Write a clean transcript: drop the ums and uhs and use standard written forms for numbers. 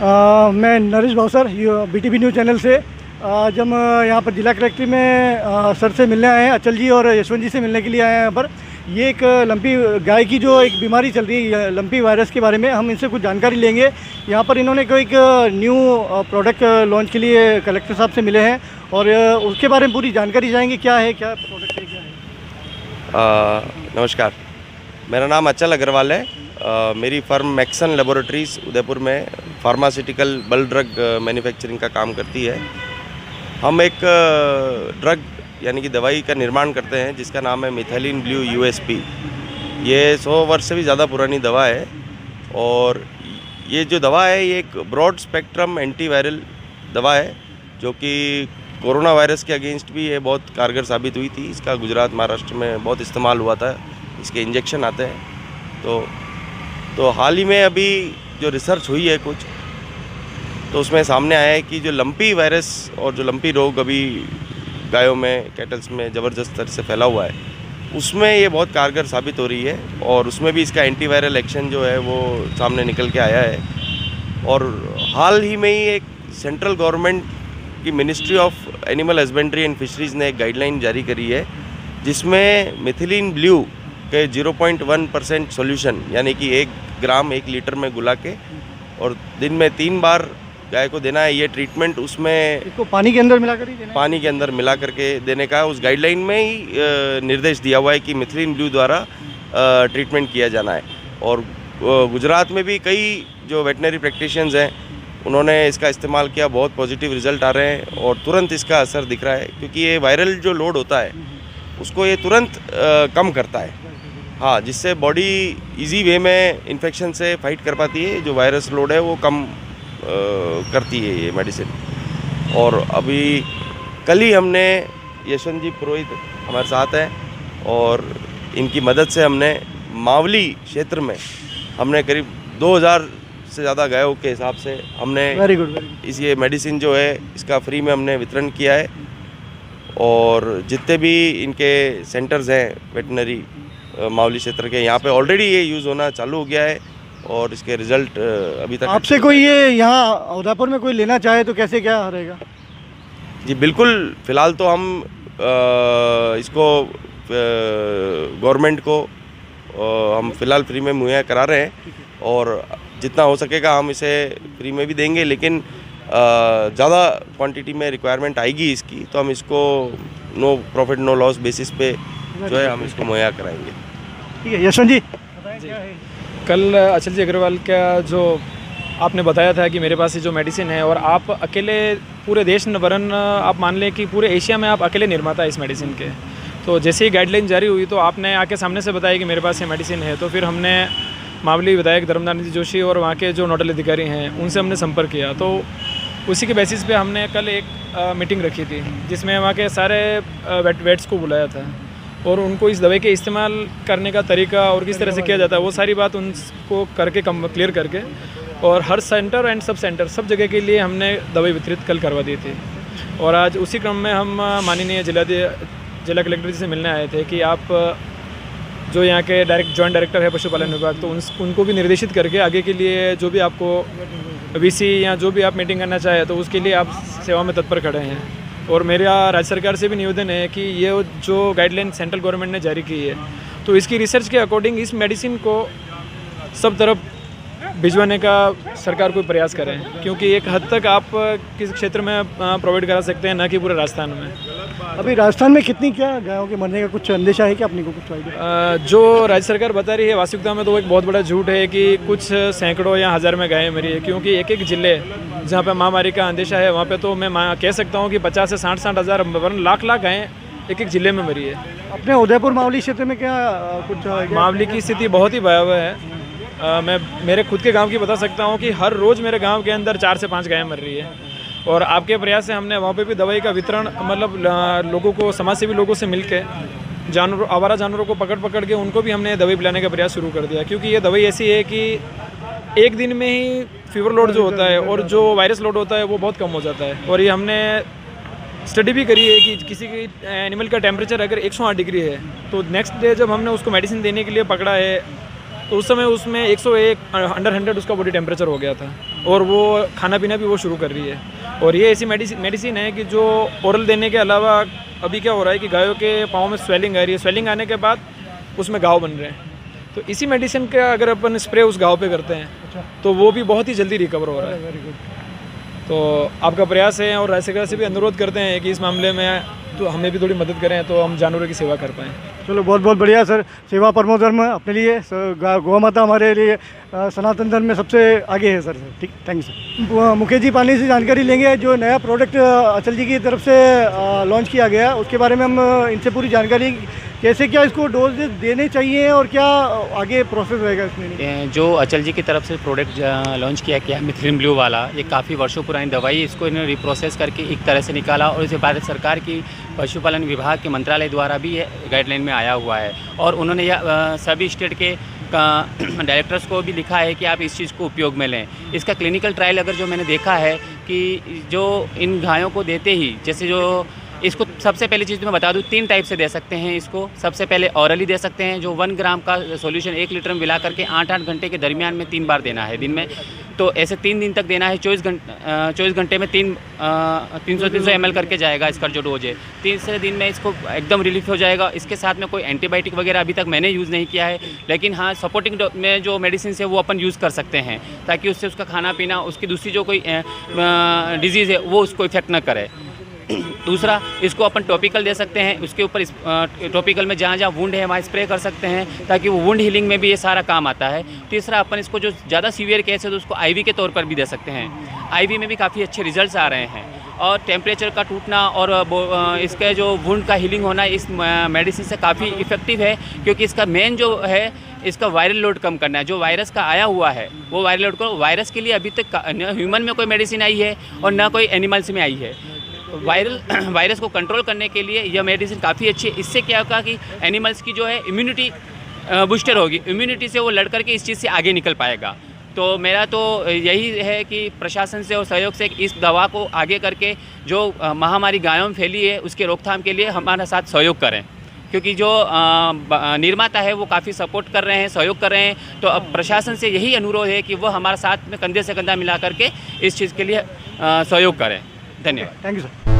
मैं Naresh Bhavsar BTV news channel से। आज हम यहाँ पर जिला कलेक्ट्री में सर से मिलने आए हैं, अचल जी और यशवंत जी से मिलने के लिए आए हैं यहाँ पर। ये एक लंपी गाय की जो एक बीमारी चल रही है लंपी वायरस के बारे में, हम इनसे कुछ जानकारी लेंगे। यहाँ पर इन्होंने कोई एक न्यू प्रोडक्ट लॉन्च के लिए कलेक्टर साहब से मिले हैं और उसके बारे में पूरी जानकारी जाएंगे, क्या है, क्या प्रोडक्ट है, क्या है। नमस्कार, मेरा नाम अचल अग्रवाल है। मेरी फर्म मैक्सन लेबोरेटरीज़ उदयपुर में फार्मास्यूटिकल बल्क ड्रग मैन्युफैक्चरिंग का काम करती है। हम एक ड्रग यानी कि दवाई का निर्माण करते हैं जिसका नाम है मिथाइलिन ब्लू USP। ये 100 वर्ष से भी ज़्यादा पुरानी दवा है और ये जो दवा है ये एक ब्रॉड स्पेक्ट्रम एंटीवायरल दवा है जो कि कोरोना वायरस के अगेंस्ट भी ये बहुत कारगर साबित हुई थी। इसका गुजरात महाराष्ट्र में बहुत इस्तेमाल हुआ था। इसके इंजेक्शन आते हैं। तो हाल ही में अभी जो रिसर्च हुई है कुछ, तो उसमें सामने आया है कि जो लंपी वायरस और जो लंपी रोग अभी गायों में, कैटल्स में ज़बरदस्त तरह से फैला हुआ है, उसमें ये बहुत कारगर साबित हो रही है और उसमें भी इसका एंटीवायरल एक्शन जो है वो सामने निकल के आया है। और हाल ही में ही एक सेंट्रल गवर्नमेंट की ministry of animal husbandry and fisheries ने एक गाइडलाइन जारी करी है जिसमें मिथिलिन ब्लू के 0.1% सोल्यूशन यानी कि 1 ग्राम 1 लीटर में गुला के और दिन में 3 बार गाय को देना है। ये ट्रीटमेंट उसमें इसको पानी के अंदर मिलाकर ही देना है? पानी के अंदर मिला करके देने का उस गाइडलाइन में ही निर्देश दिया हुआ है कि मिथिलिन ब्लू द्वारा ट्रीटमेंट किया जाना है। और गुजरात में भी कई जो वेटनरी प्रैक्टिशनर्स हैं उन्होंने इसका इस्तेमाल किया, बहुत पॉजिटिव रिजल्ट आ रहे हैं और तुरंत इसका असर दिख रहा है क्योंकि ये वायरल जो लोड होता है उसको ये तुरंत कम करता है। हाँ, जिससे बॉडी इजी वे में इन्फेक्शन से फाइट कर पाती है। जो वायरस लोड है वो कम करती है ये मेडिसिन। और अभी कल ही हमने यशवंत जी पुरोहित हमारे साथ हैं और इनकी मदद से हमने मावली क्षेत्र में हमने करीब 2000 से ज़्यादा गायों के हिसाब से हमने वेरी गुड इस ये मेडिसिन जो है इसका फ्री में हमने वितरण किया है। और जितने भी इनके सेंटर्स हैं वेटनरी मावली क्षेत्र के, यहाँ पे ऑलरेडी ये यूज़ होना चालू हो गया है और इसके रिज़ल्ट अभी तक। आपसे कोई ये यहाँ उदयपुर में कोई लेना चाहे तो कैसे क्या रहेगा? जी बिल्कुल, फ़िलहाल तो हम इसको गवर्नमेंट को हम फ़िलहाल फ्री में मुहैया करा रहे हैं और जितना हो सकेगा हम इसे फ्री में भी देंगे, लेकिन ज़्यादा क्वांटिटी में रिक्वायरमेंट आएगी इसकी तो हम इसको no profit no loss basis पे जो है हम इसको मुहैया कराएंगे। ठीक है, यशवंत जी कल अचल जी अग्रवाल का जो आपने बताया था कि मेरे पास ये जो मेडिसिन है और आप अकेले पूरे देश वरन आप मान लें कि पूरे एशिया में आप अकेले निर्माता है इस मेडिसिन के। तो जैसे ही गाइडलाइन जारी हुई तो आपने आके सामने से बताया कि मेरे पास ये मेडिसिन है। तो फिर हमने मावली विधायक धर्मदास जोशी और वहाँ के जो नोडल अधिकारी हैं उनसे हमने संपर्क किया। तो उसी के बेसिस पे हमने कल एक मीटिंग रखी थी जिसमें वहाँ के सारे वेट्स को बुलाया था और उनको इस दवाई के इस्तेमाल करने का तरीका और किस तरह से किया जाता है वो सारी बात उनको करके क्लियर करके और हर सेंटर एंड सब सेंटर सब जगह के लिए हमने दवाई वितरित कल करवा दी थी। और आज उसी क्रम में हम माननीय जिला कलेक्टर जी से मिलने आए थे कि आप जो यहाँ के जॉइंट डायरेक्टर है पशुपालन विभाग, तो उनको भी निर्देशित करके आगे के लिए जो भी आपको VC या जो भी आप मीटिंग करना चाहे तो उसके लिए आप सेवा में तत्पर खड़े हैं। और मेरा राज्य सरकार से भी निवेदन है कि ये जो गाइडलाइन सेंट्रल गवर्नमेंट ने जारी की है तो इसकी रिसर्च के अकॉर्डिंग इस मेडिसिन को सब तरफ भिजवाने का सरकार कोई प्रयास करें, क्योंकि एक हद तक आप किस क्षेत्र में प्रोवाइड करा सकते हैं, न कि पूरे राजस्थान में। अभी राजस्थान में कितनी क्या गायों के मरने का कुछ अंदेशा है क्या अपने को कुछ आइडिया? जो राज्य सरकार बता रही है वास्तविकता में तो एक बहुत बड़ा झूठ है कि कुछ सैकड़ों या हज़ार में गायें मरी है, क्योंकि एक एक जिले जहाँ पे महामारी का अंदेशा है वहाँ पे तो मैं कह सकता हूँ कि 50 से 60 हज़ार वरन लाख गायें एक एक जिले में मरी है। अपने उदयपुर मावली क्षेत्र में क्या कुछ? मावली की स्थिति बहुत ही भयावह है। मैं मेरे खुद के गांव की बता सकता हूं कि हर रोज़ मेरे गांव के अंदर 4 से 5 गायें मर रही है। और आपके प्रयास से हमने वहाँ पे भी दवाई का वितरण मतलब लोगों को, समाजसेवी लोगों से मिलके आवारा जानवरों को पकड़ के उनको भी हमने दवाई पिलाने का प्रयास शुरू कर दिया, क्योंकि ये दवाई ऐसी है कि एक दिन में ही फीवर लोड जो होता है और जो वायरस लोड होता है वो बहुत कम हो जाता है। और ये हमने स्टडी भी करी है कि किसी की एनिमल का टेम्परेचर अगर 108 डिग्री है तो नेक्स्ट डे जब हमने उसको मेडिसिन देने के लिए पकड़ा है तो उस समय उसमें 101 अंडर 100 उसका बॉडी टेम्परेचर हो गया था और वो खाना पीना भी वो शुरू कर रही है। और ये ऐसी मेडिसिन है कि जो ओरल देने के अलावा अभी क्या हो रहा है कि गायों के पाँव में स्वेलिंग आ रही है, स्वेलिंग आने के बाद उसमें घाव बन रहे हैं। तो इसी मेडिसिन का अगर अपन स्प्रे उस घाव पे करते हैं तो वो भी बहुत ही जल्दी रिकवर हो रहा है। Very good. तो आपका प्रयास है और राज्य सरकार से भी अनुरोध करते हैं कि इस मामले में तो हमें भी थोड़ी मदद करें तो हम जानवरों की सेवा कर पाएँ। चलो बहुत बहुत बढ़िया सर, सेवा परमो धर्म अपने लिए, गौ माता हमारे लिए सनातन धर्म में सबसे आगे है सर। ठीक, thank you sir. Mukesh ji पानी से जानकारी लेंगे जो नया प्रोडक्ट अचल जी की तरफ से लॉन्च किया गया, उसके बारे में हम इनसे पूरी जानकारी, कैसे क्या इसको डोज देने चाहिए और क्या आगे प्रोसेस रहेगा इसमें। जो अचल जी की तरफ से प्रोडक्ट लॉन्च किया गया मिथिलिन ब्लू वाला, ये काफ़ी वर्षों पुरानी दवाई, इसको इन्होंने रिप्रोसेस करके एक तरह से निकाला और इसे भारत सरकार की पशुपालन विभाग के मंत्रालय द्वारा भी ये गाइडलाइन में आया हुआ है। और उन्होंने यह सभी स्टेट के डायरेक्टर्स को भी लिखा है कि आप इस चीज़ को उपयोग में लें। इसका क्लिनिकल ट्रायल अगर जो मैंने देखा है कि जो इन गायों को देते ही, जैसे जो इसको सबसे पहली चीज़ मैं बता दूं, 3 टाइप से दे सकते हैं इसको। सबसे पहले ऑरली दे सकते हैं, जो 1 ग्राम का सॉल्यूशन 1 लीटर में मिला करके 8-8 घंटे के दरमियान में 3 बार देना है दिन में। तो ऐसे 3 दिन तक देना है। 24 घंटे में 300 ml करके जाएगा इसका जो डोज है। तीसरे दिन में इसको एकदम रिलीफ हो जाएगा। इसके साथ में कोई एंटीबायोटिक वगैरह अभी तक मैंने यूज़ नहीं किया है, लेकिन हाँ सपोर्टिंग में जो मेडिसिन है वो अपन यूज़ कर सकते हैं ताकि उससे उसका खाना पीना, उसकी दूसरी जो कोई डिजीज़ है वो उसको इफेक्ट न करे। दूसरा, इसको अपन टॉपिकल दे सकते हैं, उसके ऊपर टॉपिकल में जहाँ जहाँ वुंड है वहाँ स्प्रे कर सकते हैं ताकि वो वुंड हीलिंग में भी ये सारा काम आता है। तीसरा, अपन इसको जो ज़्यादा सीवियर केस है तो उसको आईवी के तौर पर भी दे सकते हैं। आईवी में भी काफ़ी अच्छे रिजल्ट्स आ रहे हैं। और टेम्परेचर का टूटना और इसके जो वुंड का हीलिंग होना इस मेडिसिन से काफ़ी इफ़ेक्टिव है, क्योंकि इसका मेन जो है इसका वायरल लोड कम करना है। जो वायरस का आया हुआ है वो वायरल लोड को, वायरस के लिए अभी तक न ह्यूमन में कोई मेडिसिन आई है और ना कोई एनिमल्स में आई है। वायरस को कंट्रोल करने के लिए यह मेडिसिन काफ़ी अच्छी है। इससे क्या होगा कि एनिमल्स की जो है इम्यूनिटी बूस्टर होगी, इम्यूनिटी से वो लड़ करके इस चीज़ से आगे निकल पाएगा। तो मेरा तो यही है कि प्रशासन से और सहयोग से इस दवा को आगे करके जो महामारी गायों में फैली है उसके रोकथाम के लिए हमारा साथ सहयोग करें, क्योंकि जो निर्माता है वो काफ़ी सपोर्ट कर रहे हैं, सहयोग कर रहे हैं। तो अब प्रशासन से यही अनुरोध है कि वो हमारे साथ में कंधे से कंधा मिला करके इस चीज़ के लिए सहयोग करें। धन्यवाद। Thank you sir.